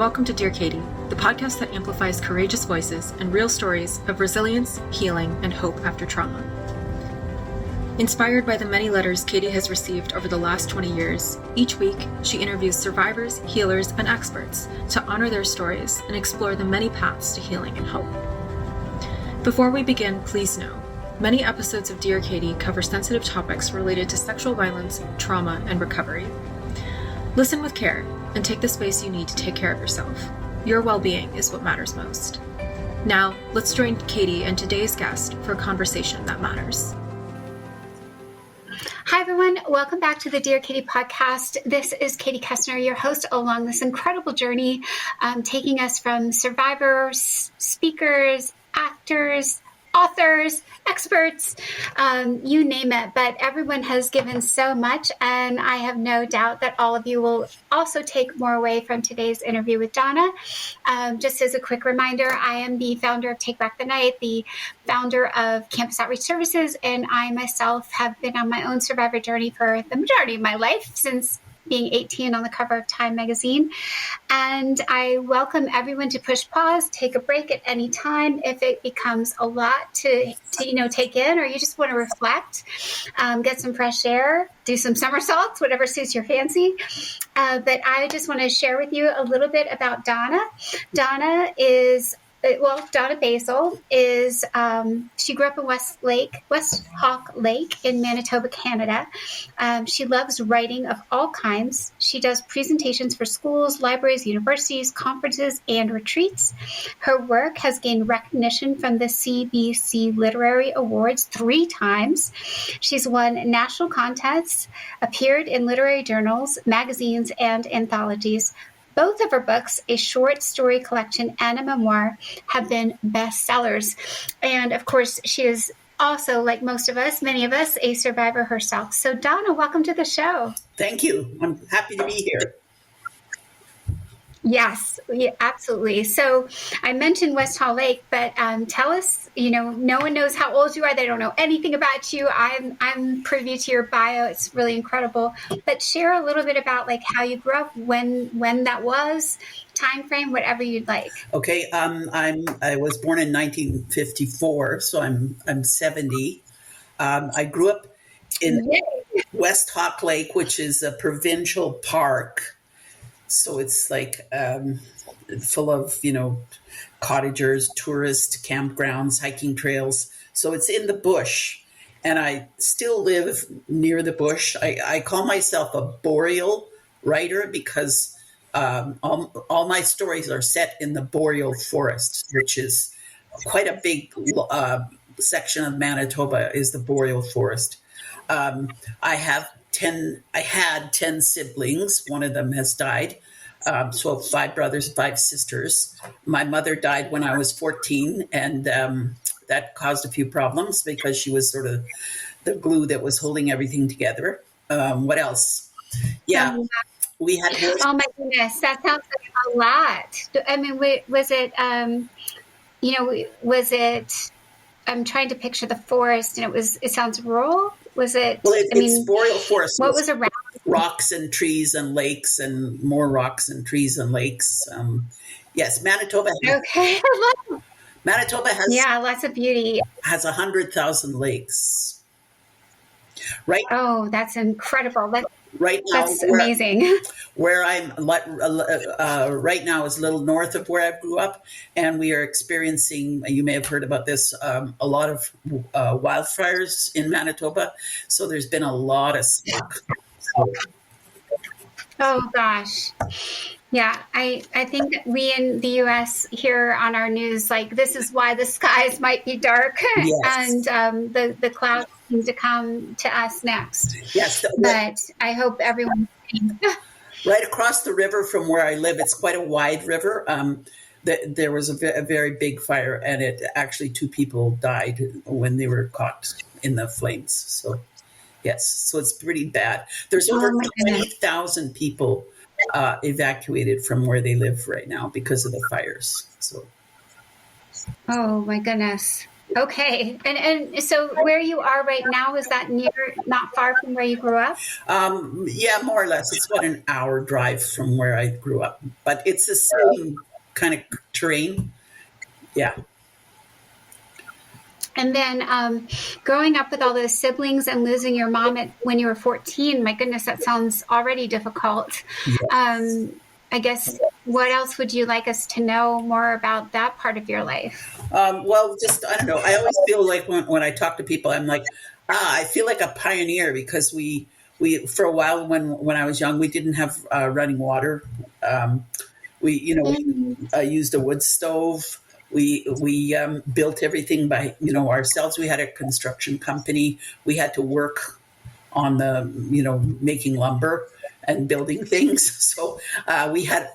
welcome to Dear Katie, the podcast that amplifies courageous voices and real stories of resilience, healing, and hope after trauma. Inspired by the many letters Katie has received over the last 20 years, each week she interviews survivors, healers, and experts to honor their stories and explore the many paths to healing and hope. Before we begin, please know, many episodes of Dear Katie cover sensitive topics related to sexual violence, trauma, and recovery. Listen with care and take the space you need to take care of yourself. Your well-being is what matters most. Now, let's join Katie and today's guest for a conversation that matters. Hi, everyone. Welcome back to the Dear Katie podcast. This is Katie Koestner, your host along this incredible journey, taking us from survivors, speakers, actors, authors, experts, you name it, but everyone has given so much, and I have no doubt that all of you will also take more away from today's interview with Donna. Just as a quick reminder, I am the founder of Take Back the Night, the founder of Campus Outreach Services, and I myself have been on my own survivor journey for the majority of my life, since being 18 on the cover of Time magazine. And I welcome everyone to push pause, take a break at any time if it becomes a lot to take in, or you just want to reflect, get some fresh air, do some somersaults, whatever suits your fancy. But I just want to share with you a little bit about Donna. Donna Besel is, she grew up in West Hawk Lake in Manitoba, Canada. She loves writing of all kinds. She does presentations for schools, libraries, universities, conferences, and retreats. Her work has gained recognition from the CBC Literary Awards 3 times. She's won national contests, appeared in literary journals, magazines, and anthologies. Both of her books, a short story collection and a memoir, have been bestsellers. And of course, she is also, like many of us, a survivor herself. So Donna, welcome to the show. Thank you. I'm happy to be here. Yes, yeah, absolutely. So I mentioned West Hall Lake, but tell us, no one knows how old you are. They don't know anything about you. I'm privy to your bio. It's really incredible. But share a little bit about how you grew up, when that was, time frame, whatever you'd like. Okay. I was born in 1954, so I'm 70. I grew up in West Hawk Lake, which is a provincial park. So it's full of, cottagers, tourist campgrounds, hiking trails. So it's in the bush. And I still live near the bush. I call myself a Boreal writer because all my stories are set in the Boreal forest, which is quite a big section of Manitoba is the Boreal forest. I had 10 siblings. One of them has died. So 5 brothers, 5 sisters. My mother died when I was 14, and that caused a few problems because she was sort of the glue that was holding everything together. What else? Yeah, we had. Oh my goodness, that sounds like a lot. I mean, was it? I'm trying to picture the forest, and it sounds rural. Was it? Well, it's Boreal forest. What was around? Rocks and trees and lakes, and more rocks and trees and lakes. Yes, Manitoba. Okay. Manitoba has lots of beauty. Has 100,000 lakes. Right. Oh, that's incredible. Right now, that's amazing. Where I'm right now is a little north of where I grew up, and we are experiencing, you may have heard about this, a lot of wildfires in Manitoba. So there's been a lot of smoke. Oh, gosh. Yeah, I think that we in the U.S. here on our news, this is why the skies might be dark, yes. And the clouds seem to come to us next. Yes. But I hope everyone... Right across the river from where I live, it's quite a wide river. There was a very big fire, and it actually 2 people died when they were caught in the flames. So, yes, so it's pretty bad. There's over 20,000 people evacuated from where they live right now because of the fires. So, oh my goodness, Okay. And so where you are right now, is that not far from where you grew up? Yeah, more or less. It's about an hour drive from where I grew up, but it's the same kind of terrain. Yeah. And then growing up with all those siblings and losing your mom when you were 14, my goodness, that sounds already difficult. Yes. I guess, what else would you like us to know more about that part of your life? Well, just, I don't know. I always feel like when I talk to people, I'm like, I feel like a pioneer because we for a while when I was young, we didn't have running water. We used a wood stove. We built everything by ourselves. We had a construction company. We had to work on the making lumber and building things. So we had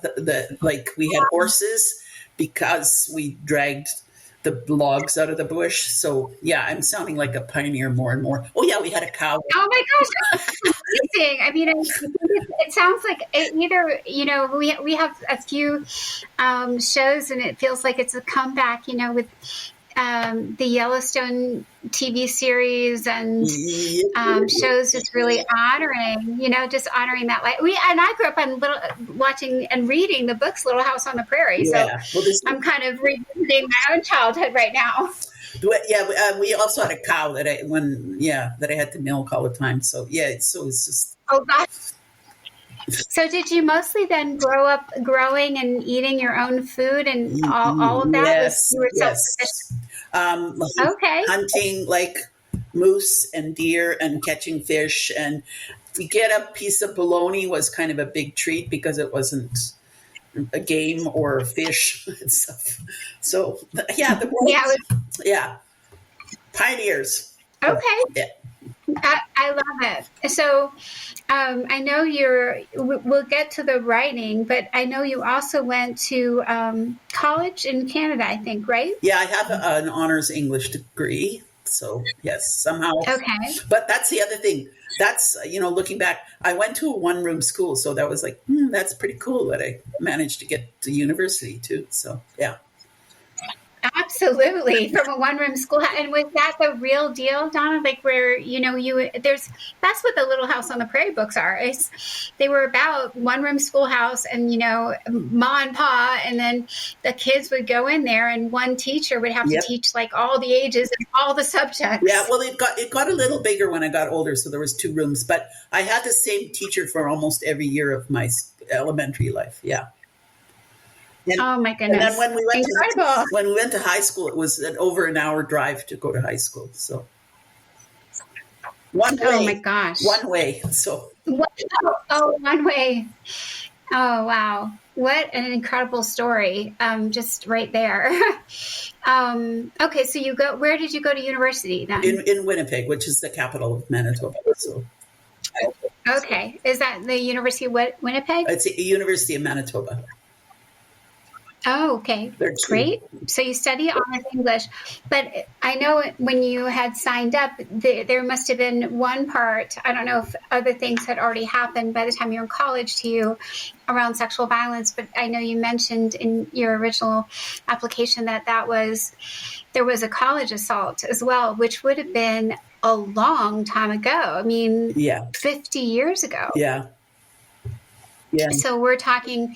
we had horses because we dragged the logs out of the bush. So yeah, I'm sounding like a pioneer more and more. Oh yeah, we had a cow. Oh my gosh, that's amazing! I mean, it sounds like either we have a few shows, and it feels like it's a comeback. With the Yellowstone TV series and shows just really honoring, just honoring that life. And I grew up on watching and reading the books Little House on the Prairie. Yeah. So I'm kind of revisiting my own childhood right now. Yeah, we also had a cow that I had to milk all the time. So yeah, it's just. Oh gosh. So did you mostly then grow up growing and eating your own food and all of that? Yes, You were yes. Okay. Hunting like moose and deer and catching fish, and to get a piece of bologna was kind of a big treat because it wasn't a game or a fish and stuff. So yeah, pioneers. Okay. Yeah. I love it. So I know we'll get to the writing, but I know you also went to college in Canada, I think, right? Yeah, I have an honors English degree. So yes, somehow. Okay. But that's the other thing. That's, looking back, I went to a one-room school. So that was like, that's pretty cool that I managed to get to university too. So yeah. Absolutely, from a one-room school. And was that the real deal, Donna? Like where that's what the Little House on the Prairie books are. They were about one-room schoolhouse, and ma and pa, and then the kids would go in there, and one teacher would have to teach like all the ages and all the subjects. Yeah, well, it got a little bigger when I got older, so there was 2 rooms, but I had the same teacher for almost every year of my elementary life. Yeah. And, oh my goodness! And then when we went to high school, it was over an hour drive to go to high school. So one way. Oh my gosh! One way. So one way. Oh wow! What an incredible story! Just right there. Okay, so where did you go to university then? In Winnipeg, which is the capital of Manitoba. So. Okay, is that the University of Winnipeg? It's the University of Manitoba. Oh, okay. Great. So you study honors English, but I know when you had signed up, there must have been one part, I don't know if other things had already happened by the time you were in college to you around sexual violence, but I know you mentioned in your original application that there was a college assault as well, which would have been a long time ago. I mean, 50 years ago. Yeah. Yeah. So we're talking...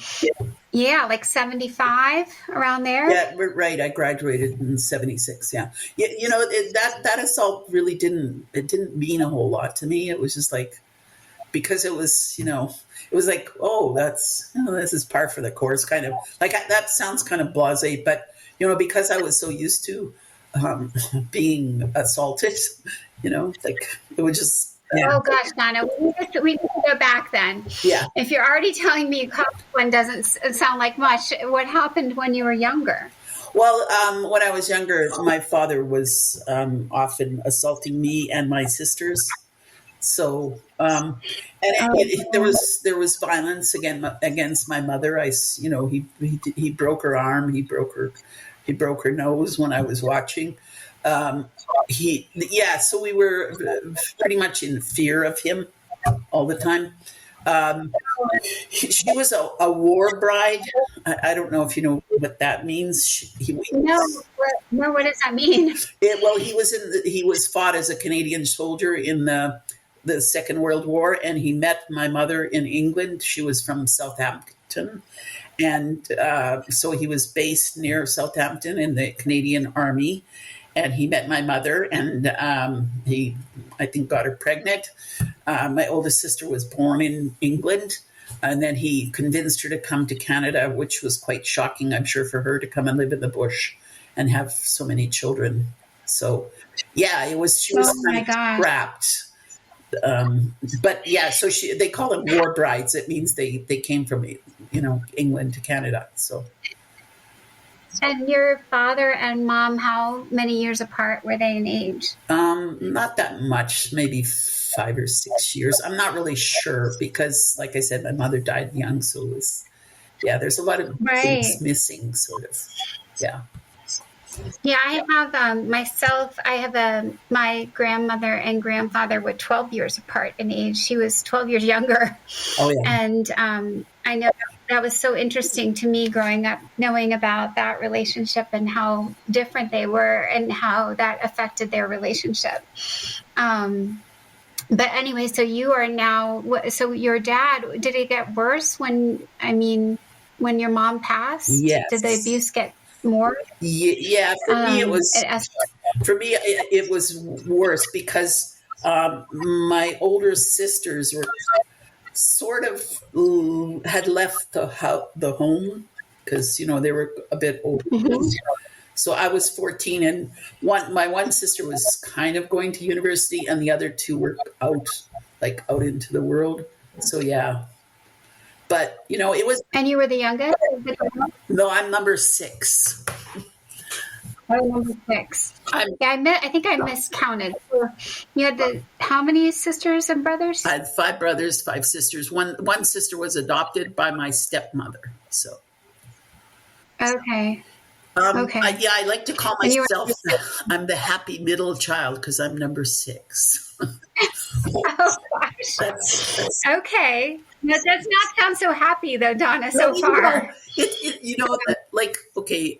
Yeah, like 75 around there. Yeah, right. I graduated in 76. Yeah. That assault really didn't mean a whole lot to me. It was just like, because it was, it was like, oh, that's, this is par for the course kind of like, that sounds kind of blasé, but, because I was so used to being assaulted, like it was just, yeah. Oh gosh, Donna, we need to go back then. Yeah. If you're already telling me college one doesn't sound like much, what happened when you were younger? Well, when I was younger, my father was often assaulting me and my sisters. So, there was violence against my mother. He broke her arm. He broke her nose when I was watching. So we were pretty much in fear of him all the time. She was a war bride. I don't know if you know what that means. No, what does that mean? Well, he was fought as a Canadian soldier in the Second World War, and he met my mother in England. She was from Southampton, and so he was based near Southampton in the Canadian Army. And he met my mother, and he, I think, got her pregnant. My oldest sister was born in England, and then he convinced her to come to Canada, which was quite shocking, I'm sure, for her to come and live in the bush and have so many children. So, yeah, she was kind of trapped. But yeah, so they call them war brides. It means they came from, England to Canada. So. And your father and mom, how many years apart were they in age? Not that much, maybe 5 or 6 years. I'm not really sure because, like I said, my mother died young. So it was, there's a lot of things missing, sort of. Yeah. Yeah, I have my grandmother and grandfather were 12 years apart in age. She was 12 years younger. Oh, yeah. And I know that was so interesting to me growing up, knowing about that relationship and how different they were and how that affected their relationship. But anyway, so you are now, so your dad, did it get worse when your mom passed? Yes. Did the abuse get more? Yeah, for me, it was worse because my older sisters were sort of had left the home because they were a bit older. Mm-hmm. So I was 14, and my one sister was kind of going to university, and the other two were out into the world. So yeah, but it was. And you were the youngest? No, I'm number 6. Oh, number 6. I think I miscounted. So you had how many sisters and brothers? I had 5 brothers, 5 sisters. One sister was adopted by my stepmother. So. Okay. Okay. I like to call myself. I'm the happy middle child because I'm number 6. Oh gosh. That's okay. That does not sound so happy though, Donna. So far, okay.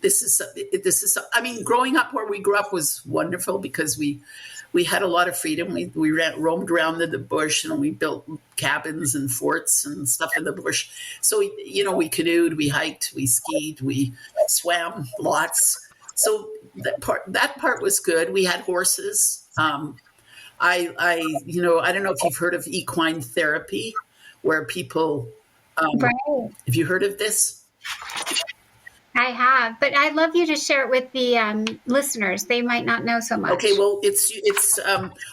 This is. I mean, growing up where we grew up was wonderful because we had a lot of freedom. We roamed around in the bush, and we built cabins and forts and stuff in the bush. So we canoed, we hiked, we skied, we swam lots. So that part was good. We had horses. I don't know if you've heard of equine therapy, where people. Right. Have you heard of this? I have, but I'd love you to share it with the listeners. They might not know so much. Okay, well, it's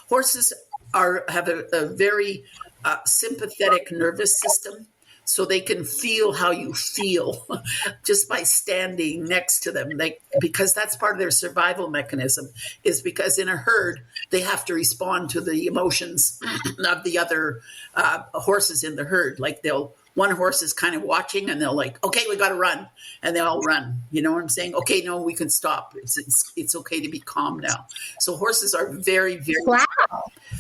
horses have a very sympathetic nervous system, so they can feel how you feel just by standing next to them. Because that's part of their survival mechanism, is because in a herd they have to respond to the emotions of the other horses in the herd. Like one horse is kind of watching, and they'll okay, we got to run, and they all run. You know what I'm saying? Okay, no, we can stop. It's okay to be calm now. So horses are very, very. Wow.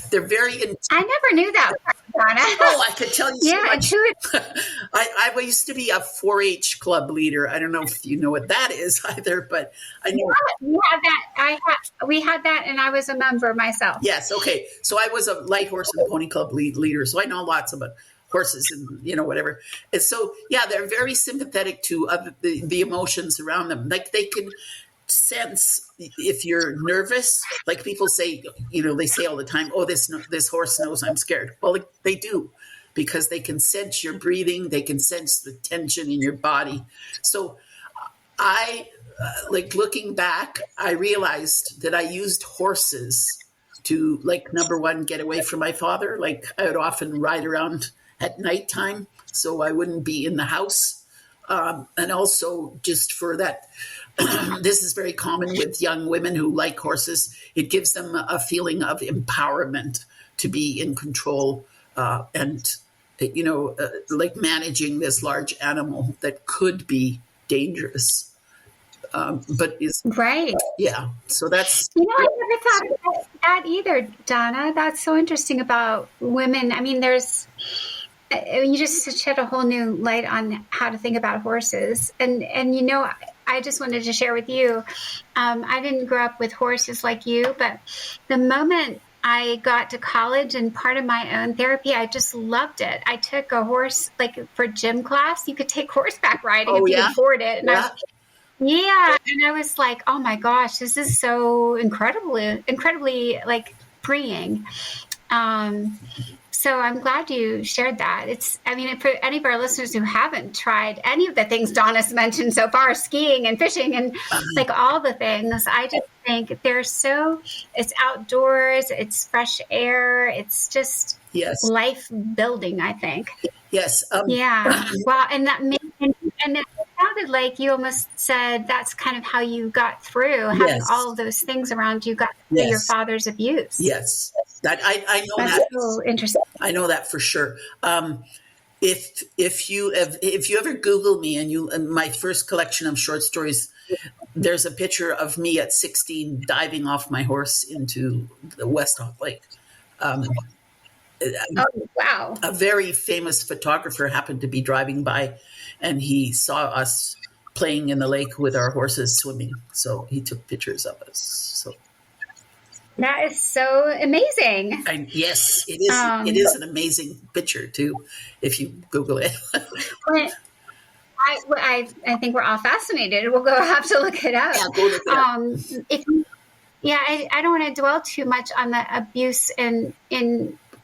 They're very. I never knew that, Donna. Oh, I could tell you so much. Yeah, I used to be a 4-H club leader. I don't know if you know what that is either, but I know. We had that. We had that, and I was a member myself. Yes. Okay. So I was a light horse and pony club leader. So I know lots about horses and whatever. And so, yeah, they're very sympathetic to the emotions around them. Like they can sense if you're nervous. Like people say, they say all the time, oh, this horse knows I'm scared. Well, they do, because they can sense your breathing. They can sense the tension in your body. So I, looking back, I realized that I used horses to, number one, get away from my father. I would often ride around at nighttime, so I wouldn't be in the house. And also just for that, this is very common with young women who like horses. It gives them a feeling of empowerment to be in control and managing this large animal that could be dangerous. But it's Right. yeah. So that's I never thought about that either, Donna. That's so interesting about women. I mean, you just shed a whole new light on how to think about horses. And I just wanted to share with you, I didn't grow up with horses like you, but the moment I got to college and part of my own therapy, I just loved it. I took a horse, like for gym class, you could take horseback riding if you could afford it. And I was like, oh my gosh, this is so incredibly like freeing. So I'm glad you shared that. For any of our listeners who haven't tried any of the things Donna's mentioned so far, skiing and fishing and like all the things, I just think it's outdoors, it's fresh air, it's just life building, I think. Yes. Wow. And it sounded like you almost said that's kind of how you got through having all of those things around you, got through your father's abuse. Yes. That I know that's that. So interesting. I know that for sure. If you ever Google me and my first collection of short stories, there's a picture of me at 16 diving off my horse into the West Hawk Lake. Oh, wow. A very famous photographer happened to be driving by and he saw us playing in the lake with our horses swimming. So he took pictures of us. So that is so amazing. Yes, it is. It is an amazing picture too, if you Google it. I think we're all fascinated. We'll have to look it up. Yeah, go look it up. I don't want to dwell too much on the abuse in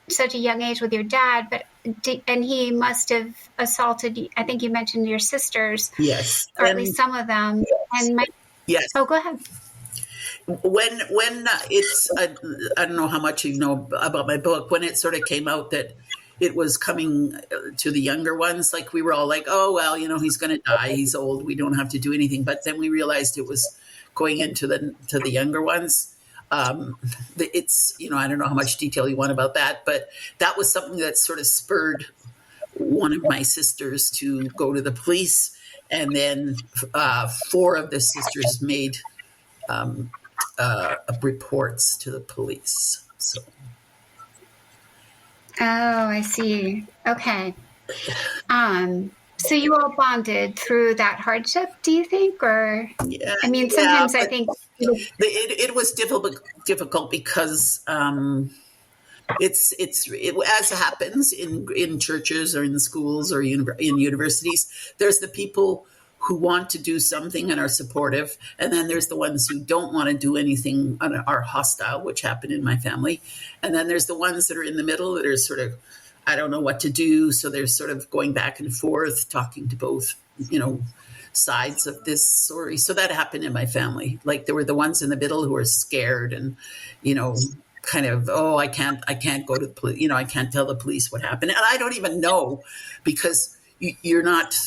such a young age with your dad, and he must have assaulted, I think you mentioned your sisters. Yes. Or at least some of them. Yes. Oh, go ahead. When it's, I don't know how much you know about my book, when it sort of came out that it was coming to the younger ones, like we were all like, oh, well, he's going to die. He's old. We don't have to do anything. But then we realized it was going into the younger ones. It's, I don't know how much detail you want about that, but that was something that sort of spurred one of my sisters to go to the police. And then 4 of the sisters made reports to the police. So. Oh, I see. Okay. So you all bonded through that hardship, do you think? Or sometimes I think it was difficult because it as happens in churches or in schools or in universities. There's the people who want to do something and are supportive, and then there's the ones who don't want to do anything and are hostile, which happened in my family. And then there's the ones that are in the middle that are sort of, I don't know what to do. So they're sort of going back and forth, talking to both, sides of this story. So that happened in my family. Like there were the ones in the middle who were scared and, kind of, oh, I can't go to the police. I can't tell the police what happened. And I don't even know because you're not,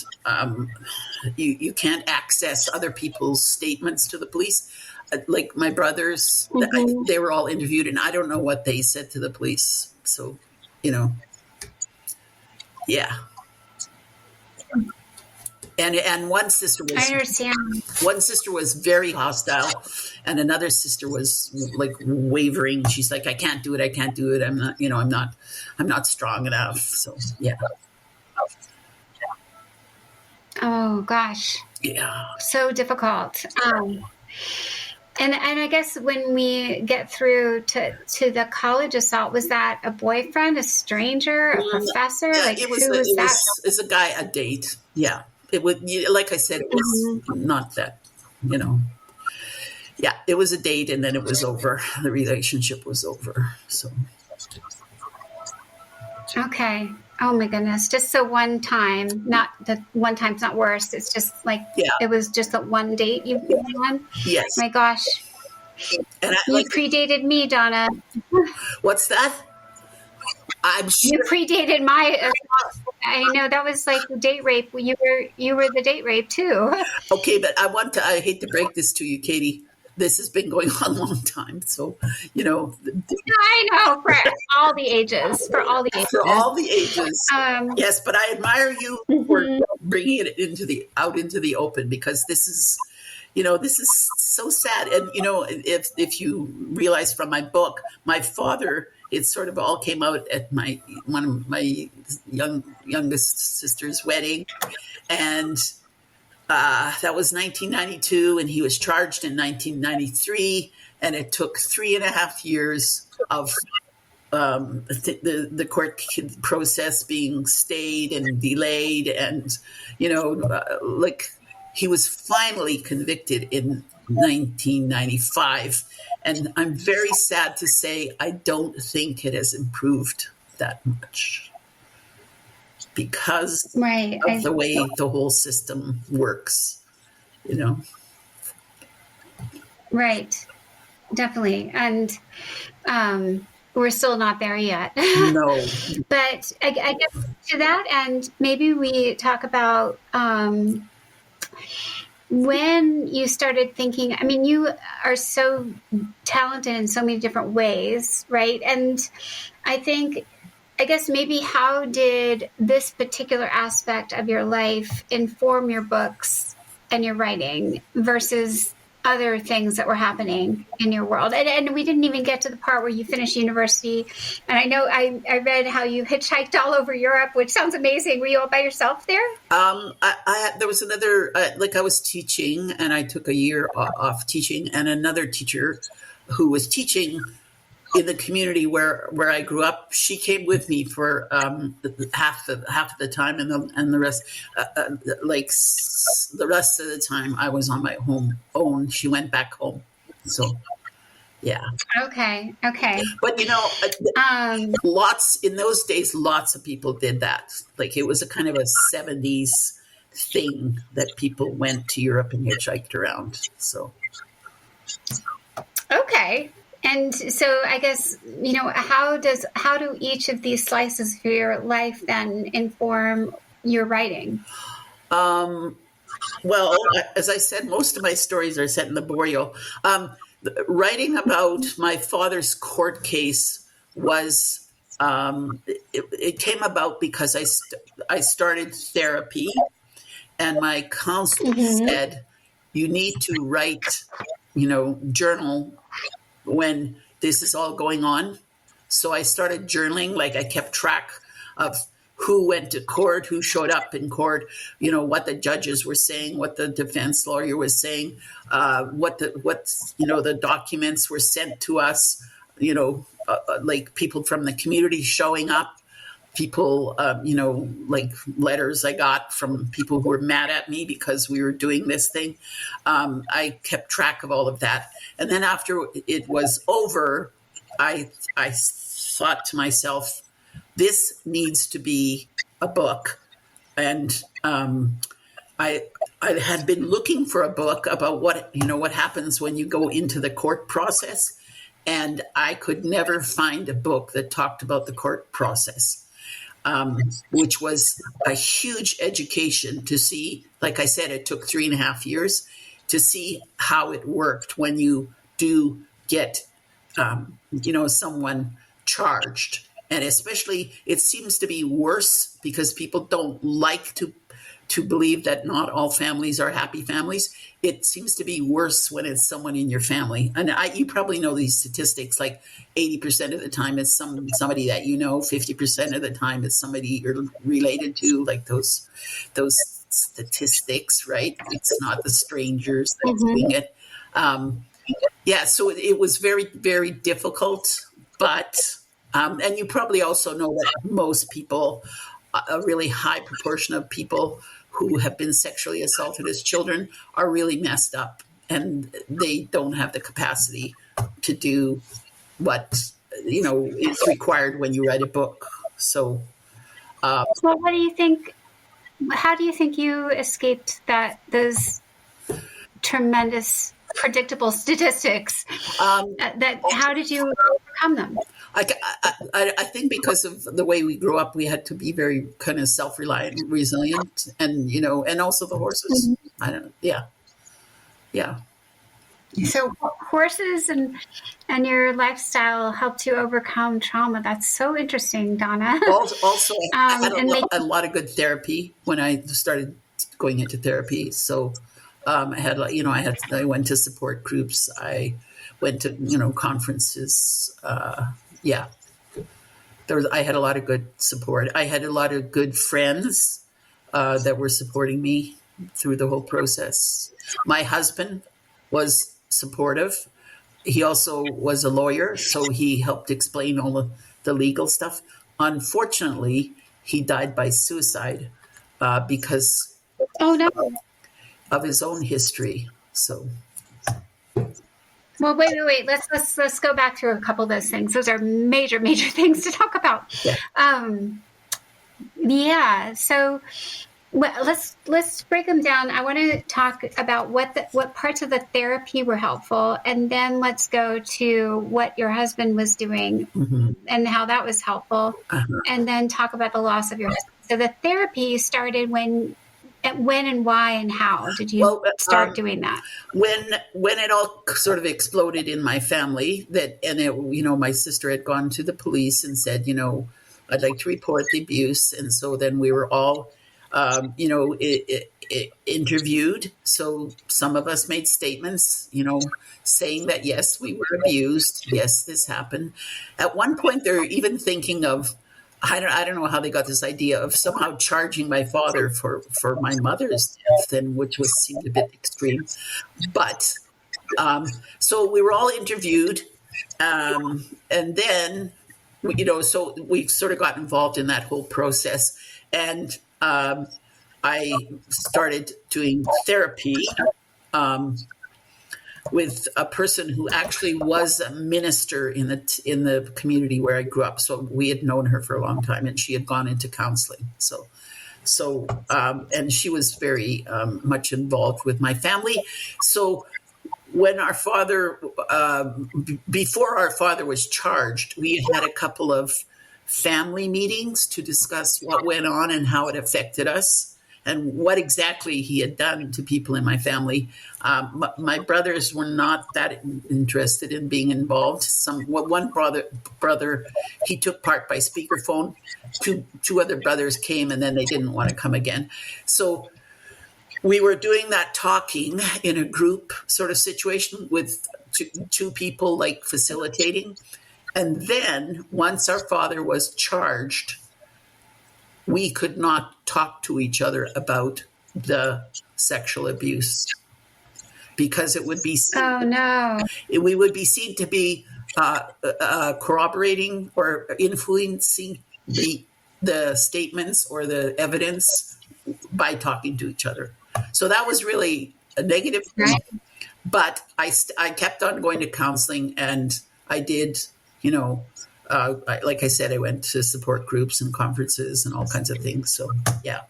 you can't access other people's statements to the police. Like my brothers, they were all interviewed and I don't know what they said to the police. So, yeah. And one sister was, I understand. One sister was very hostile and another sister was like wavering. She's like, I can't do it. I'm not, I'm not strong enough. So, yeah. Oh gosh. Yeah. So difficult. And I guess when we get through to the college assault, was that a boyfriend, a stranger, a professor? Yeah, like it was, who was that? It's a guy, a date. Yeah. It would, like I said, it was not that, yeah, it was a date and then it was over. The relationship was over. So. Okay. Oh my goodness. Just so one time, not the one time's not worse. It's just like, it was just that one date you've been on. Yes. My gosh. And you predated me, Donna. What's that? I'm sure. You predated my, I know that was like date rape. You were the date rape too. Okay. But I hate to break this to you, Katie. This has been going on a long time. So, I know for all the ages, For all the ages. Yes, but I admire you for bringing it out into the open because this is, this is so sad. And, if you realize from my book, my father, it sort of all came out at one of my youngest sister's wedding. And that was 1992, and he was charged in 1993, and it took 3.5 years of the court process being stayed and delayed, and he was finally convicted in 1995, and I'm very sad to say I don't think it has improved that much because of the way the whole system works, Right, definitely, and we're still not there yet. No. But I guess to that end, maybe we talk about when you started thinking. I mean, you are so talented in so many different ways, right? And I guess maybe how did this particular aspect of your life inform your books and your writing versus other things that were happening in your world? And we didn't even get to the part where you finished university. And I know I read how you hitchhiked all over Europe, which sounds amazing. Were you all by yourself there? There was another, I was teaching, and I took a year off teaching, and another teacher who was teaching in the community where I grew up, she came with me for half of the time, and the rest, the rest of the time, I was on my own. She went back home, so yeah. Okay. But lots in those days, lots of people did that. Like it was a kind of a 70s thing that people went to Europe and hitchhiked around. So okay. And so I guess, how do each of these slices of your life then inform your writing? Well, as I said, most of my stories are set in the Boreal. Writing about my father's court case was, it came about because I started therapy, and my counselor said, you need to write, journal when this is all going on. So I started journaling, I kept track of who went to court, who showed up in court, what the judges were saying, what the defense lawyer was saying, what the documents were sent to us, people from the community showing up, people, letters I got from people who were mad at me because we were doing this thing. I kept track of all of that. And then after it was over, I thought to myself, this needs to be a book. And I had been looking for a book about what happens when you go into the court process. And I could never find a book that talked about the court process. Which was a huge education to see. Like I said, it took 3.5 years to see how it worked when you do get, someone charged. And especially, it seems to be worse because people don't like to believe that not all families are happy families. It seems to be worse when it's someone in your family. And you probably know these statistics, like 80% of the time it's somebody that 50% of the time it's somebody you're related to, like those statistics, right? It's not the strangers that's doing it. So it was very, very difficult. But, and you probably also know that most people, a really high proportion of people who have been sexually assaulted as children are really messed up, and they don't have the capacity to do what, is required when you write a book. So, what do you think? How do you think you escaped those tremendous predictable statistics? How did you overcome them? I think because of the way we grew up, we had to be very kind of self-reliant and resilient, and and also the horses. I don't know. Yeah. So horses and your lifestyle helped you overcome trauma. That's so interesting, Donna. Also, I had a lot of good therapy when I started going into therapy. So I went to support groups. I went to, conferences. I had a lot of good support. I had a lot of good friends that were supporting me through the whole process. My husband was supportive. He also was a lawyer, so he helped explain all of the legal stuff. Unfortunately, he died by suicide because Oh no. of his own history. So, Well, wait. Let's go back through a couple of those things. Those are major things to talk about. yeah. So let's break them down. I want to talk about what parts of the therapy were helpful, and then let's go to what your husband was doing and how that was helpful, and then talk about the loss of your husband. So the therapy started when and why and how did you start doing that? When it all sort of exploded in my family, my sister had gone to the police and said, I'd like to report the abuse, and so then we were all interviewed. So some of us made statements, saying that, yes, we were abused. Yes, this happened. At one point, they're even thinking of, I don't know how they got this idea of somehow charging my father for my mother's death, and which seemed a bit extreme. But so we were all interviewed, and then, so we sort of got involved in that whole process. And I started doing therapy with a person who actually was a minister in the community where I grew up. So we had known her for a long time, and she had gone into counseling. So and she was very much involved with my family. So when our father, before our father was charged, we had a couple of family meetings to discuss what went on and how it affected us and what exactly he had done to people in my family. My brothers were not that interested in being involved. One brother, he took part by speakerphone. Two other brothers came, and then they didn't want to come again. So we were doing that talking in a group sort of situation with two people like facilitating. And then once our father was charged, we could not talk to each other about the sexual abuse because it would be we would be seen to be corroborating or influencing the statements or the evidence by talking to each other. So that was really a negative thing. But I kept on going to counseling, and I did, like I said, I went to support groups and conferences and all kinds of things. So, yeah.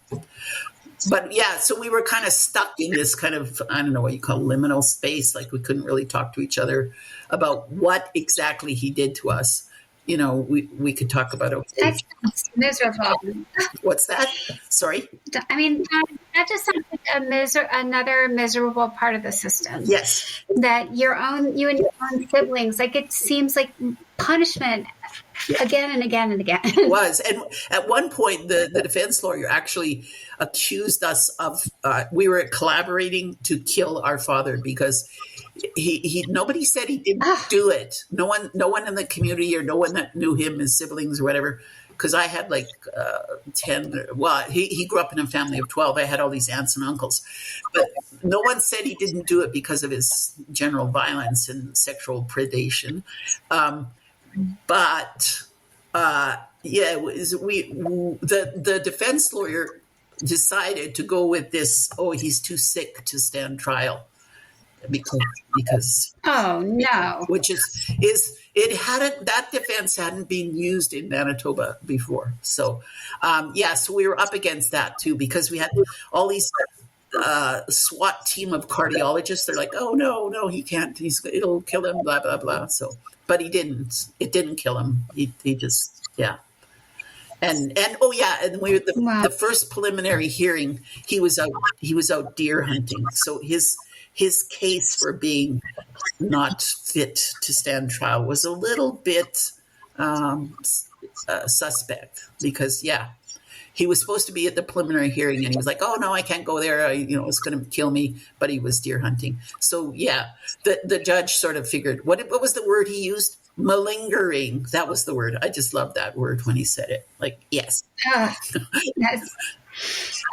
But, yeah, so we were kind of stuck in this kind of, I don't know what you call liminal space. Like we couldn't really talk to each other about what exactly he did to us. We could talk about it. That's miserable. What's that? Sorry? I mean, that just sounds like another miserable part of the system. Yes. That you and your own siblings, like it seems like punishment again and again and again. It was. And at one point, the defense lawyer actually accused us of, we were collaborating to kill our father because nobody said he didn't do it. No one in the community or no one that knew him, his siblings or whatever, because I had like 10. Well, he grew up in a family of 12. I had all these aunts and uncles, but no one said he didn't do it because of his general violence and sexual predation. But the defense lawyer decided to go with this. Oh, he's too sick to stand trial. Because oh no, which is that defense hadn't been used in Manitoba before. So so we were up against that too because we had all these SWAT team of cardiologists. They're like, oh no, he can't. It'll kill him. Blah blah blah. So, but he didn't. It didn't kill him. He just And the first preliminary hearing, he was out deer hunting. So his case for being not fit to stand trial was a little bit suspect because he was supposed to be at the preliminary hearing, and he was like, "Oh no, I can't go there. It's going to kill me." But he was deer hunting. So yeah, the judge sort of figured what was the word he used? Malingering. That was the word. I just love that word when he said it. Like, yes. Oh, that's,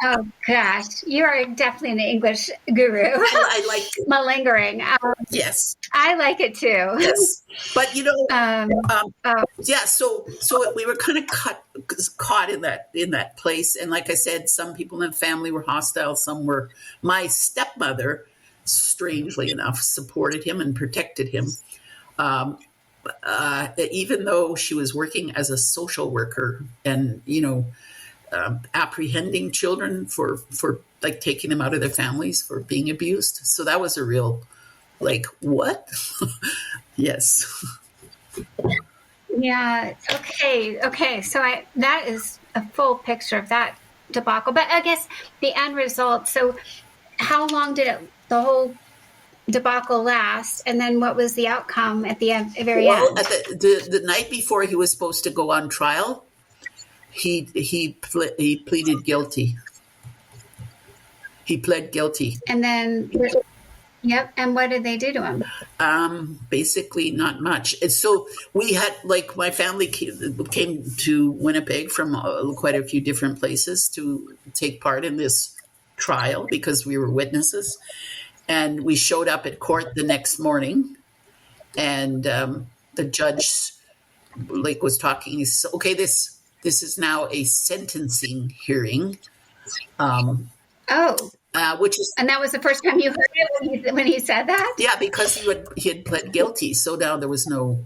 oh gosh, you are definitely an English guru. Well, I like it. Malingering. Yes. I like it too. Yes. But yeah. So we were kind of caught in that place, and like I said, some people in the family were hostile. Some were. My stepmother, strangely enough, supported him and protected him. Even though she was working as a social worker and, apprehending children for like taking them out of their families for being abused. So that was a real, like, what? Yes. Yeah. Okay. So that is a full picture of that debacle. But I guess the end result. So how long did the whole debacle last, and then what was the outcome at the end, very end? At the night before he was supposed to go on trial, he pleaded guilty. He pled guilty. And then, yep. And what did they do to him? Basically, not much. And so we had, like, my family came to Winnipeg from quite a few different places to take part in this trial because we were witnesses. And we showed up at court the next morning, and the judge, like, was talking. He said, "Okay, this is now a sentencing hearing." Which is, and that was the first time you heard it when he said that. Yeah, because he had pled guilty, so now there was no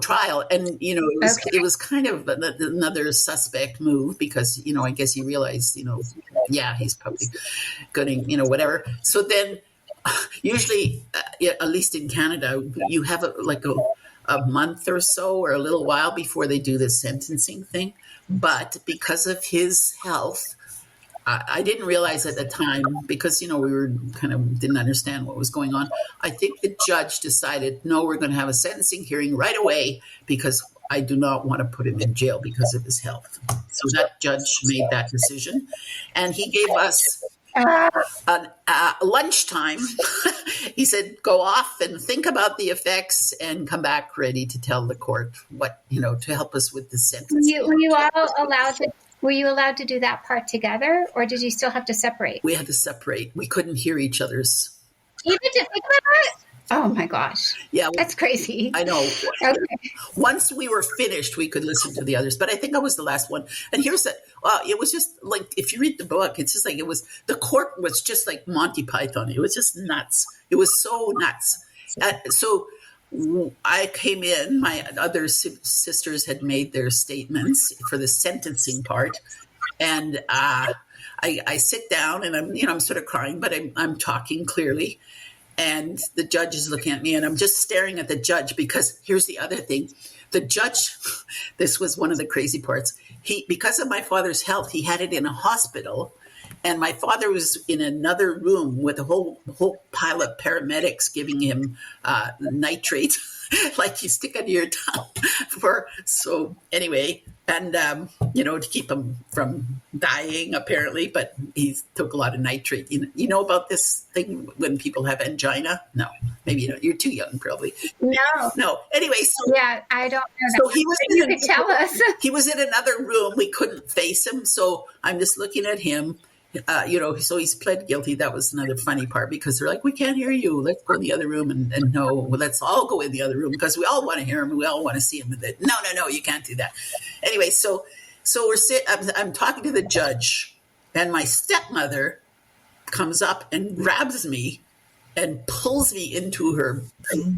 trial, and it was kind of another suspect move because I guess he realized he's probably going to whatever. So then usually at least in Canada you have a month or so or a little while before they do the sentencing thing, but because of his health, I didn't realize at the time because, we were didn't understand what was going on. I think the judge decided, no, we're going to have a sentencing hearing right away because I do not want to put him in jail because of his health. So that judge made that decision, and he gave us lunchtime. He said, go off and think about the effects and come back ready to tell the court what, to help us with the sentence. Were you allowed to do that part together, or did you still have to separate? We had to separate. We couldn't hear each other's. Even to think about it? Oh my gosh. Yeah. That's crazy. I know. Okay. Once we were finished, we could listen to the others, but I think I was the last one. And here's that. It was just like, if you read the book, it's just like the court was just like Monty Python. It was just nuts. It was so nuts. So I came in, my other sisters had made their statements for the sentencing part. And I sit down and I'm sort of crying, but I'm talking clearly. And the judge is looking at me and I'm just staring at the judge because here's the other thing. The judge, this was one of the crazy parts. Because of my father's health, he had it in a hospital. And my father was in another room with a whole pile of paramedics giving him nitrate, like you stick under your tongue. So anyway, and to keep him from dying apparently, but he took a lot of nitrate. You know about this thing when people have angina? No, maybe you don't. You're too young, probably. No. Anyway, so yeah, I don't know. So he was. You could tell us. He was in another room. We couldn't face him, so I'm just looking at him. So he's pled guilty. That was another funny part because they're like, we can't hear you. Let's go in the other room. And no, let's all go in the other room because we all want to hear him. We all want to see him. No, you can't do that. Anyway, so I'm talking to the judge, and my stepmother comes up and grabs me and pulls me into her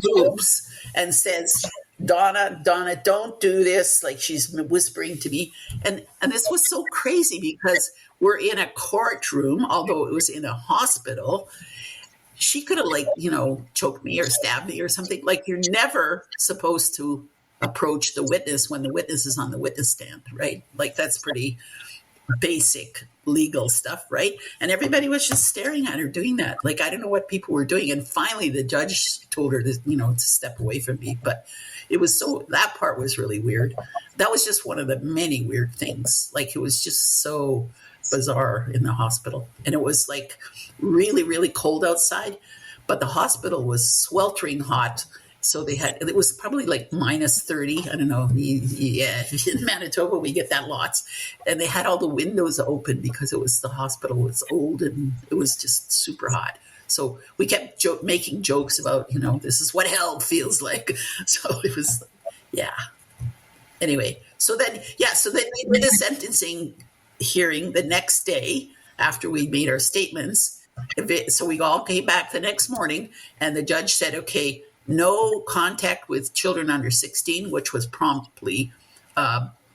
boobs and says, Donna, don't do this. Like she's whispering to me. And this was so crazy because we're in a courtroom, although it was in a hospital. She could have choked me or stabbed me or something. Like you're never supposed to approach the witness when the witness is on the witness stand, right? Like that's pretty basic legal stuff, right? And everybody was just staring at her doing that. Like, I don't know what people were doing. And finally, the judge told her to, to step away from me. But it was that part was really weird. That was just one of the many weird things. Like, it was just so bizarre in the hospital. And it was like really, really cold outside, but the hospital was sweltering hot. So it was probably like minus 30. I don't know. Yeah. In Manitoba, we get that lots. And they had all the windows open because the hospital was old and it was just super hot. So we kept making jokes about, this is what hell feels like. So it was, yeah. Anyway, so then they did a sentencing hearing the next day after we made our statements. So we all came back the next morning and the judge said, okay, no contact with children under 16, which was promptly,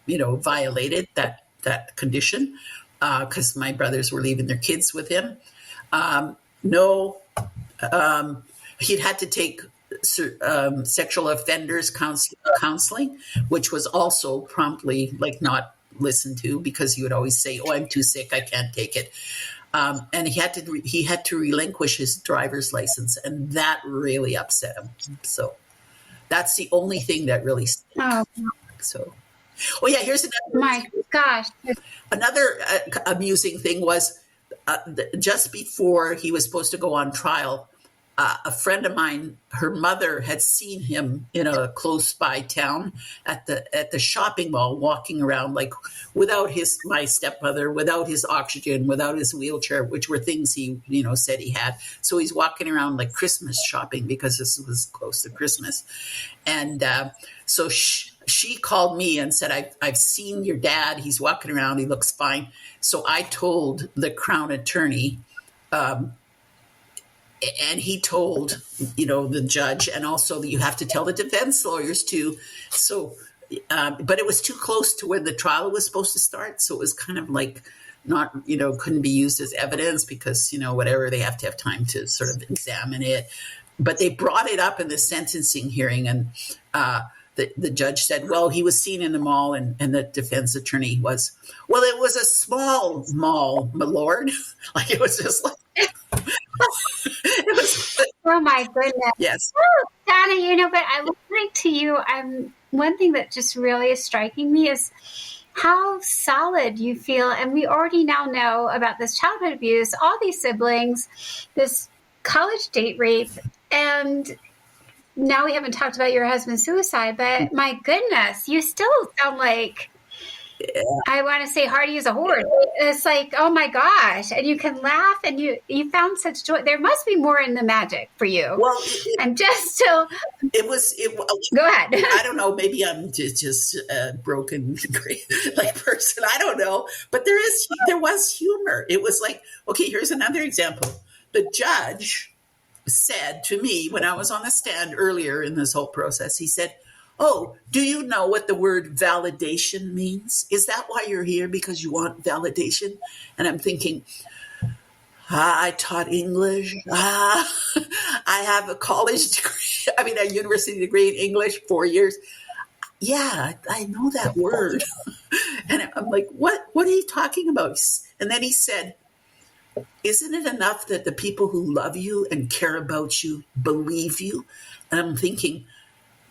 violated that condition because my brothers were leaving their kids with him. He'd had to take sexual offenders counseling, which was also promptly not listened to because he would always say, "Oh, I'm too sick, I can't take it." And he had to relinquish his driver's license, and that really upset him. So that's the only thing that really stuck. Oh. So, yeah, here's another. My gosh. Another amusing thing was just before he was supposed to go on trial, a friend of mine, her mother had seen him in a close by town at the shopping mall, walking around without my stepmother, without his oxygen, without his wheelchair, which were things he, said he had. So he's walking around like Christmas shopping because this was close to Christmas. And so she called me and said, I've seen your dad. He's walking around. He looks fine. So I told the Crown attorney, and he told, the judge, and also you have to tell the defense lawyers too. So, but it was too close to when the trial was supposed to start. So it was kind of not, couldn't be used as evidence because, whatever, they have to have time to sort of examine it. But they brought it up in the sentencing hearing, and the judge said, well, he was seen in the mall, and the defense attorney was, well, it was a small mall, my lord. It was just it was. Oh my goodness. Yes. Oh, Donna, but I look to you. One thing that just really is striking me is how solid you feel. And we already now know about this childhood abuse, all these siblings, this college date rape, and now we haven't talked about your husband's suicide, but my goodness, you still sound like, I want to say hardy as a horse. It's oh my gosh. And you can laugh and you found such joy. There must be more in the magic for you. Well, I'm just so. Go ahead. I don't know. Maybe I'm just a broken person. I don't know. But there was humor. It was okay, here's another example. The judge said to me when I was on the stand earlier in this whole process, he said, oh, do you know what the word validation means? Is that why you're here? Because you want validation? And I'm thinking, I taught English. I have a college degree. A university degree in English, 4 years. Yeah, I know that word. And I'm like, what are you talking about? And then he said, isn't it enough that the people who love you and care about you believe you? And I'm thinking,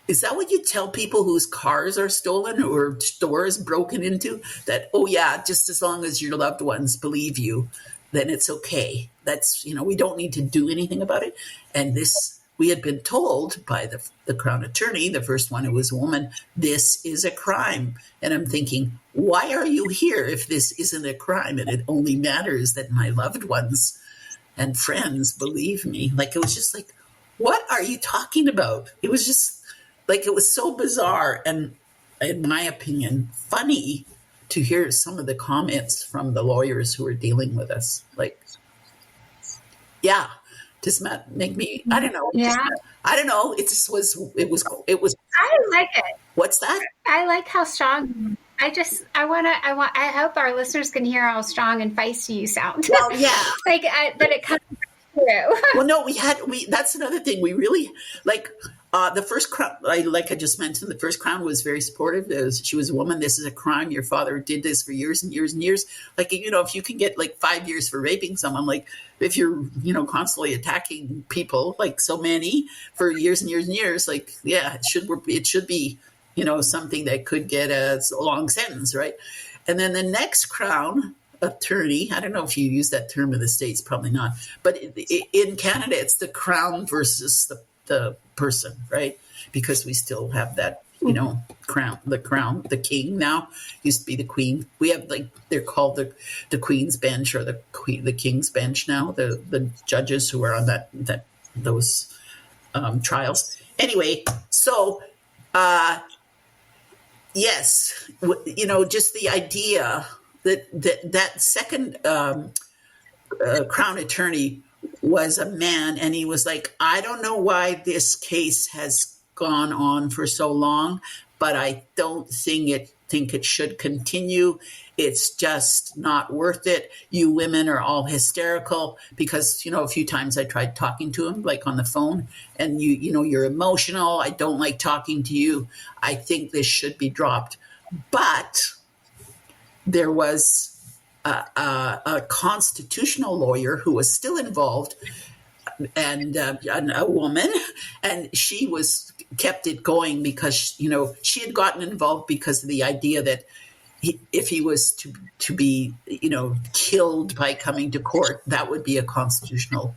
is that what you tell people whose cars are stolen or stores broken into? That, oh yeah, just as long as your loved ones believe you, then it's okay. That's, we don't need to do anything about it. And we had been told by the Crown attorney, the first one who was a woman, this is a crime. And I'm thinking, why are you here if this isn't a crime? And it only matters that my loved ones and friends believe me. It was just what are you talking about? It was just it was so bizarre and, in my opinion, funny to hear some of the comments from the lawyers who were dealing with us. Does that make me, I don't know. Yeah. I don't know. It was. I like it. What's that? I like how strong. I hope our listeners can hear how strong and feisty you sound. Well, yeah. That it comes through. Well, no, that's another thing. We really, The first crown, like I just mentioned, the first crown was very supportive. She was a woman. This is a crime. Your father did this for years and years and years. Like, if you can get like 5 years for raping someone, like if you're, constantly attacking people, like so many for years and years and years, like, yeah, it should be, something that could get a long sentence, right? And then the next crown attorney, I don't know if you use that term in the States, probably not, but in Canada, it's the crown versus the person, right? Because we still have that, crown, the king now used to be the queen. We have they're called the Queen's Bench or the King's Bench now, the judges who are on those trials. Anyway, so yes, just the idea that second crown attorney was a man, and he was like, I don't know why this case has gone on for so long, but I don't think it should continue. It's just not worth it. You women are all hysterical, because a few times I tried talking to him, like on the phone, and you're emotional. I don't like talking to you. I think this should be dropped. But there was a constitutional lawyer who was still involved, and a woman, and she kept it going because she had gotten involved because of the idea that if he was to be killed by coming to court, that would be a constitutional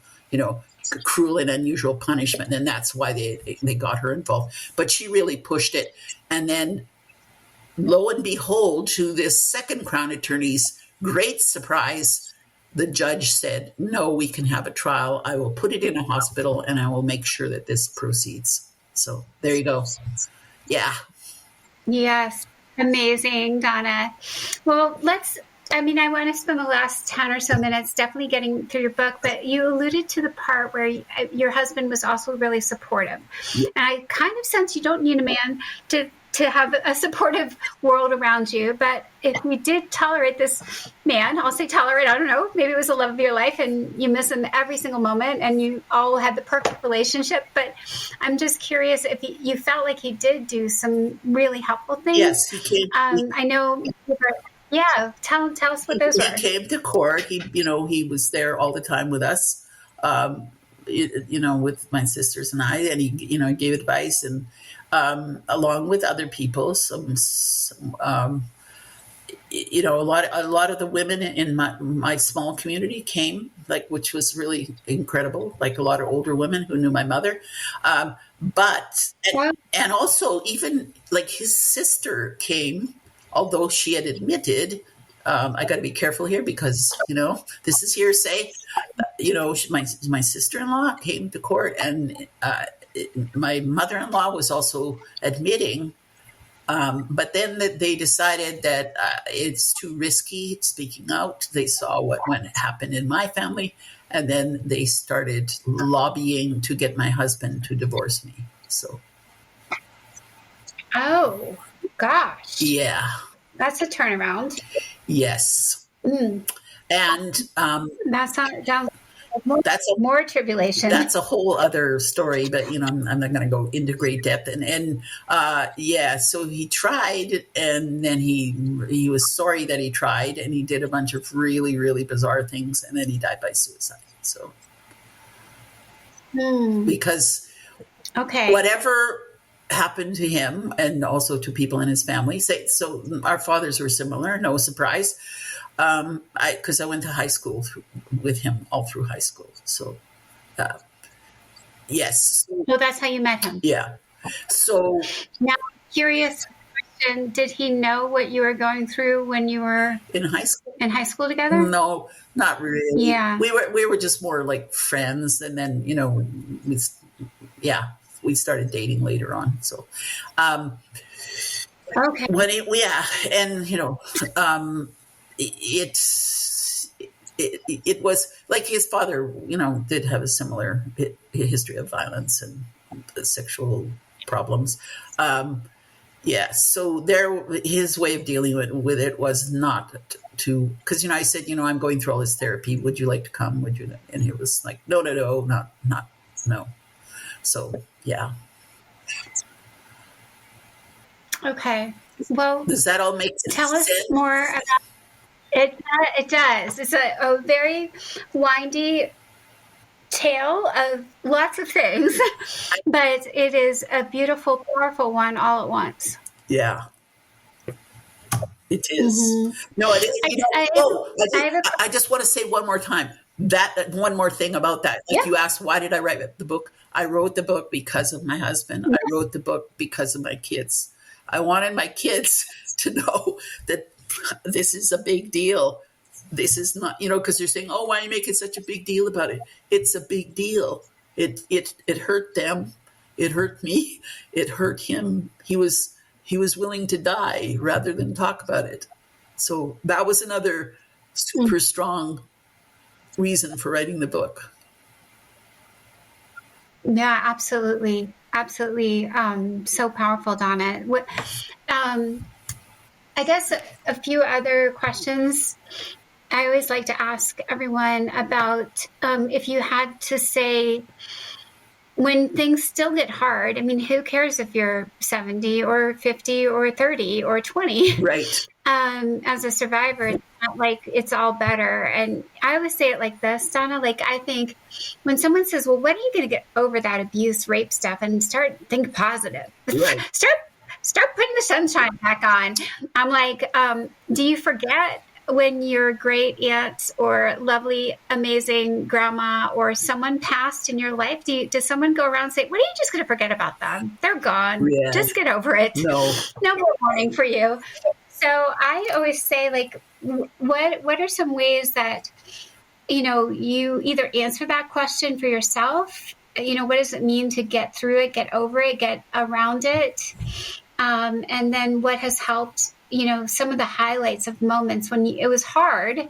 cruel and unusual punishment, and that's why they got her involved. But she really pushed it, and then lo and behold, to this second crown attorney's great surprise, the judge said, no, we can have a trial. I will put it in a hospital, and I will make sure that this proceeds. So there you go. Yeah. Yes. Amazing, Donna. Well, I want to spend the last 10 or so minutes definitely getting through your book, but you alluded to the part where your husband was also really supportive. Yeah. And I kind of sense you don't need a man to have a supportive world around you. But if you did tolerate this man, I'll say tolerate, I don't know, maybe it was the love of your life and you miss him every single moment and you all had the perfect relationship. But I'm just curious if you felt like he did do some really helpful things. Yes, he came. I know. Yeah. Tell us what those were. He came to court. He was there all the time with us, with my sisters and I, and he gave advice, and along with other people, a lot of the women in my small community came, which was really incredible. Like a lot of older women who knew my mother, and also even like his sister came, although she had admitted. I got to be careful here because this is hearsay. My sister-in-law came to court, and my mother-in-law was also admitting, but then they decided that it's too risky speaking out. They saw what happened in my family, and then they started lobbying to get my husband to divorce me. So, oh gosh, yeah, that's a turnaround. Yes, and that's down. That's more tribulation. That's a whole other story, but I'm not going to go into great depth. And so he tried, and then he was sorry that he tried, and he did a bunch of really, really bizarre things, and then he died by suicide. So because whatever happened to him, and also to people in his family, so our fathers were similar, no surprise. Because I went to high school with him all through high school. So, yes. Well, that's how you met him. Yeah. So now, curious question: did he know what you were going through when you were in high school? In high school together? No, not really. Yeah. We were just more like friends, and then we started dating later on. So, okay. It was like his father, did have a similar history of violence and sexual problems. So his way of dealing with it was not to, because I said, I'm going through all this therapy. Would you like to come? Would you? And he was like, no, not no. So yeah. Okay. Well, Does that all make sense? tell us more about it. It does. It's a very windy tale of lots of things, but it is a beautiful, powerful one all at once. Yeah, it is. Mm-hmm. No, it is. I I just want to say one more time that one more thing about that. Like Yeah. you asked, why did I write the book? I wrote the book because of my husband. I wrote the book because of my kids. I wanted my kids to know that this is a big deal. This is not, because they're saying, "Oh, why are you making such a big deal about it?" It's a big deal. It hurt them. It hurt me. It hurt him. He was willing to die rather than talk about it. So that was another super strong reason for writing the book. Yeah, absolutely. Absolutely. So powerful, Donna. I guess a few other questions I always like to ask everyone about if you had to say, when things still get hard, I mean, who cares if you're 70 or 50 or 30 or 20? Right. As a survivor, it's not like it's all better. And I always say it like this, Donna, like I think when someone says, well, when are you going to get over that abuse, rape stuff, and think positive? Right. Start putting the sunshine back on. I'm like, do you forget when your great aunt or lovely, amazing grandma or someone passed in your life? Does someone go around and say, what are you just going to forget about them? They're gone. Yeah. Just get over it. No more mourning for you. So I always say, like, what are some ways that, you either answer that question for yourself? What does it mean to get through it, get over it, get around it? And then what has helped, some of the highlights of moments when it was hard,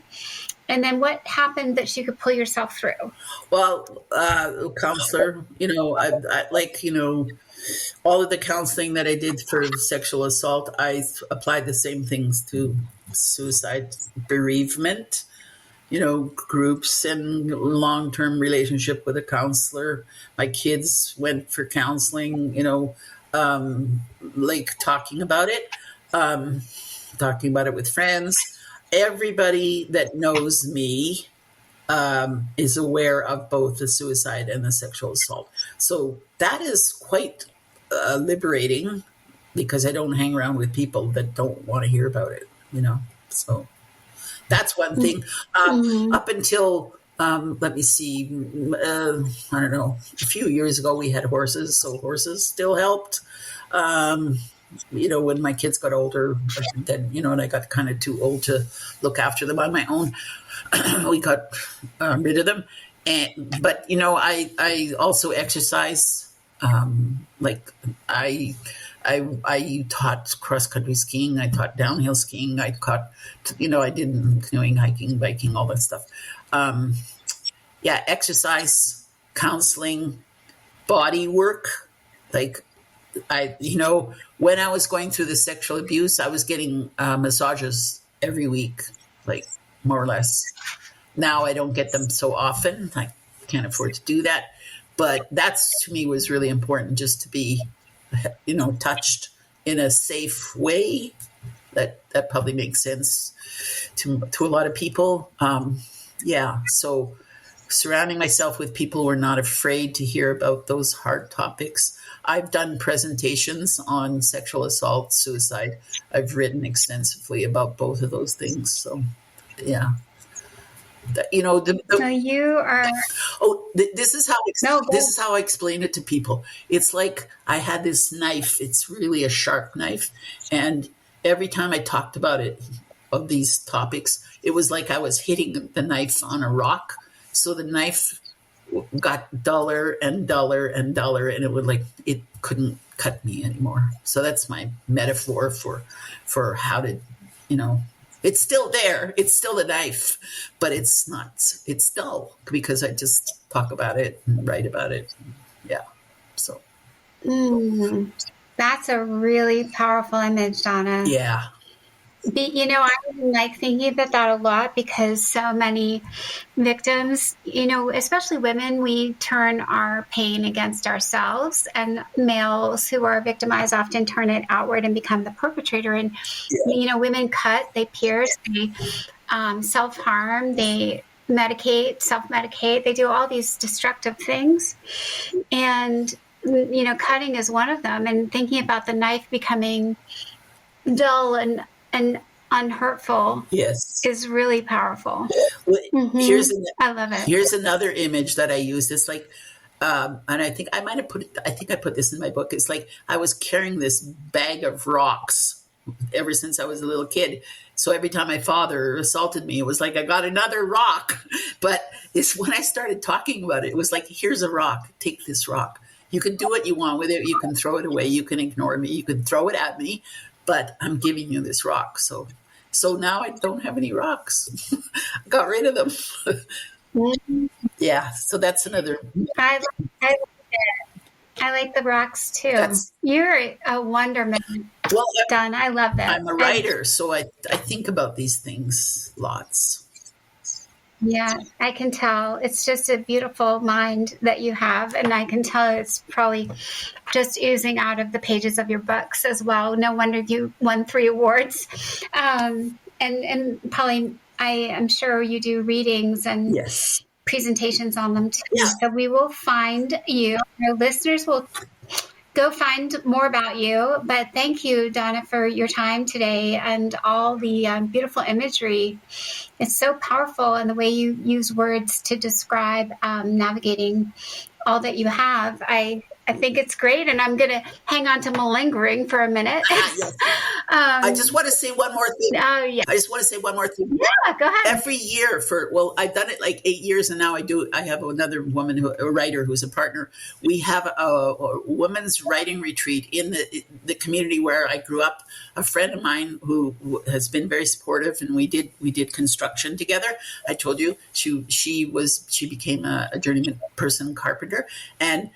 and then what happened that you could pull yourself through? Well, counselor, I like, all of the counseling that I did for sexual assault, I applied the same things to suicide, bereavement, groups and long-term relationship with a counselor. My kids went for counseling, like talking about it with friends. Everybody that knows me is aware of both the suicide and the sexual assault. So that is quite liberating, because I don't hang around with people that don't want to hear about it, So that's one thing. Up until, let me see, I don't know, a few years ago we had horses, so horses still helped. When my kids got older, then, and I got kind of too old to look after them on my own, we got rid of them. But I also exercise. Like I taught cross-country skiing. I taught downhill skiing. I did canoeing, hiking, biking, all that stuff. Exercise, counseling, body work. Like when I was going through the sexual abuse, I was getting massages every week, like more or less. Now I don't get them so often. I can't afford to do that. But that's, to me, was really important, just to be, touched in a safe way. That probably makes sense to a lot of people. So surrounding myself with people who are not afraid to hear about those hard topics. I've done presentations on sexual assault, suicide. I've written extensively about both of those things. So, yeah. So you are. This is how I explain it to people. It's like I had this knife. It's really a sharp knife, and every time I talked about it, of these topics, it was like I was hitting the knife on a rock. So the knife got duller and duller and duller, and it couldn't cut me anymore. So that's my metaphor for how to, It's still there. It's still a knife, but it's not. It's dull because I just talk about it and write about it. Yeah. So. That's a really powerful image, Donna. Yeah. I'm like thinking about that a lot because so many victims, especially women, we turn our pain against ourselves, and males who are victimized often turn it outward and become the perpetrator. And, women cut, they pierce, they self-harm, they self-medicate, they do all these destructive things. And, cutting is one of them. And thinking about the knife becoming dull and unhurtful is really powerful. Well, I love it. Here's another image that I use. It's like, and I think I put this in my book. It's like I was carrying this bag of rocks ever since I was a little kid. So every time my father assaulted me, it was like I got another rock. But it's when I started talking about it, it was like, here's a rock. Take this rock. You can do what you want with it. You can throw it away. You can ignore me. You can throw it at me. But I'm giving you this rock. So now I don't have any rocks. I got rid of them. Yeah. So that's another. I like the rocks too. You're a wonderman. Well, Donna, I love that. I'm a writer, so I think about these things lots. Yeah, I can tell. It's just a beautiful mind that you have, and I can tell it's probably just oozing out of the pages of your books as well. No wonder you won 3 awards. And probably, I am sure you do readings and presentations on them too. Yeah. So we will find you. Our listeners will go find more about you. But thank you, Donna, for your time today and all the beautiful imagery. It's so powerful, and the way you use words to describe navigating all that you have. I think it's great, and I'm going to hang on to malingering for a minute. I just want to say one more thing. Oh, yeah. I just want to say one more thing. Yeah, go ahead. Every year I've done it like 8 years, and now I have another woman, a writer who's a partner. We have a women's writing retreat in the community where I grew up. A friend of mine who has been very supportive, and we did construction together. I told you she became a journeyman person carpenter, and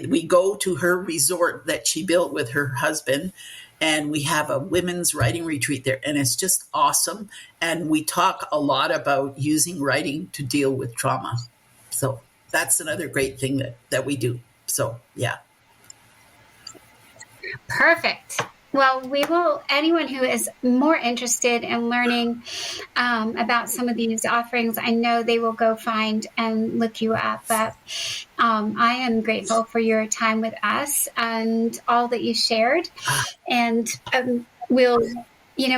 we go to her resort that she built with her husband, and we have a women's writing retreat there, and it's just awesome. And we talk a lot about using writing to deal with trauma. So that's another great thing that we do. So, yeah. Perfect. Well, anyone who is more interested in learning about some of these offerings, I know they will go find and look you up. But I am grateful for your time with us and all that you shared. And we'll,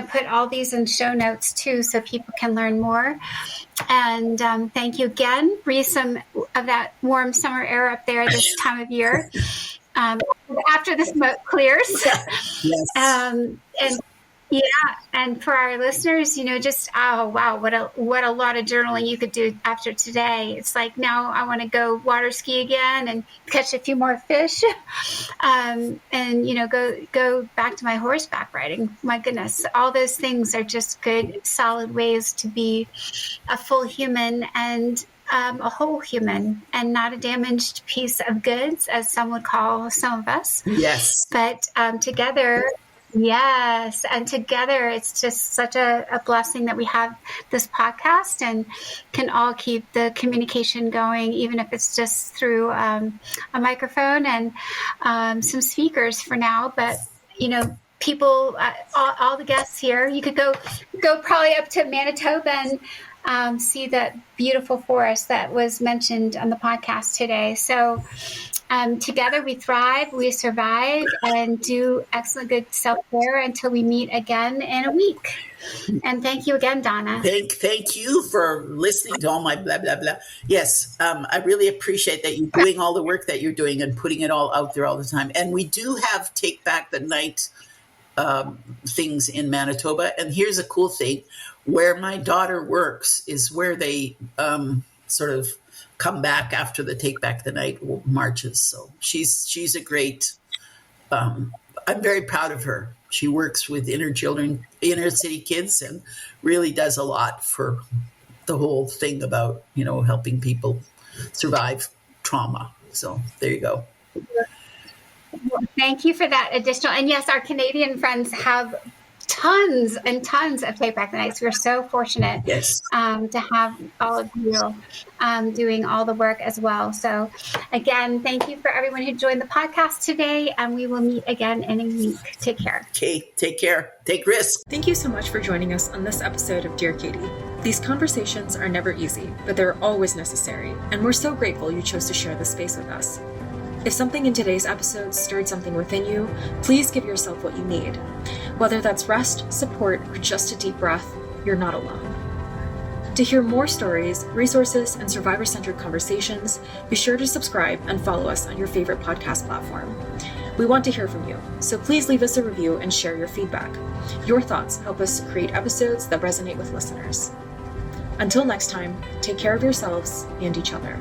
put all these in show notes too, so people can learn more. And thank you again. Breathe some of that warm summer air up there this time of year. After the smoke clears. Yes. And for our listeners, what a lot of journaling you could do after today. It's like, now I want to go water ski again and catch a few more fish, and go back to my horseback riding. My goodness, all those things are just good, solid ways to be a full human and a whole human, and not a damaged piece of goods, as some would call some of us. Yes. But together, yes. And together, it's just such a blessing that we have this podcast and can all keep the communication going, even if it's just through a microphone and some speakers for now. But, people, all the guests here, you could go probably up to Manitoba and see that beautiful forest that was mentioned on the podcast today. So together we thrive, we survive, and do excellent good self-care until we meet again in a week. And thank you again, Donna. Thank you for listening to all my blah, blah, blah. Yes, I really appreciate that you're doing all the work that you're doing and putting it all out there all the time. And we do have Take Back the Night things in Manitoba. And here's a cool thing. Where my daughter works is where they sort of come back after the Take Back the Night marches. So she's a great, I'm very proud of her. She works with inner city kids, and really does a lot for the whole thing about, helping people survive trauma. So there you go. Well, thank you for that additional. And yes, our Canadian friends have tons and tons of take back the nights. We're so fortunate to have all of you doing all the work as well. So again, thank you for everyone who joined the podcast today, and we will meet again in a week. Take care. Okay, take care. Take risks. Thank you so much for joining us on this episode of Dear Katie. These conversations are never easy, but they're always necessary, and we're so grateful you chose to share this space with us. If something in today's episode stirred something within you, please give yourself what you need. Whether that's rest, support, or just a deep breath, you're not alone. To hear more stories, resources, and survivor-centered conversations, be sure to subscribe and follow us on your favorite podcast platform. We want to hear from you, so please leave us a review and share your feedback. Your thoughts help us create episodes that resonate with listeners. Until next time, take care of yourselves and each other.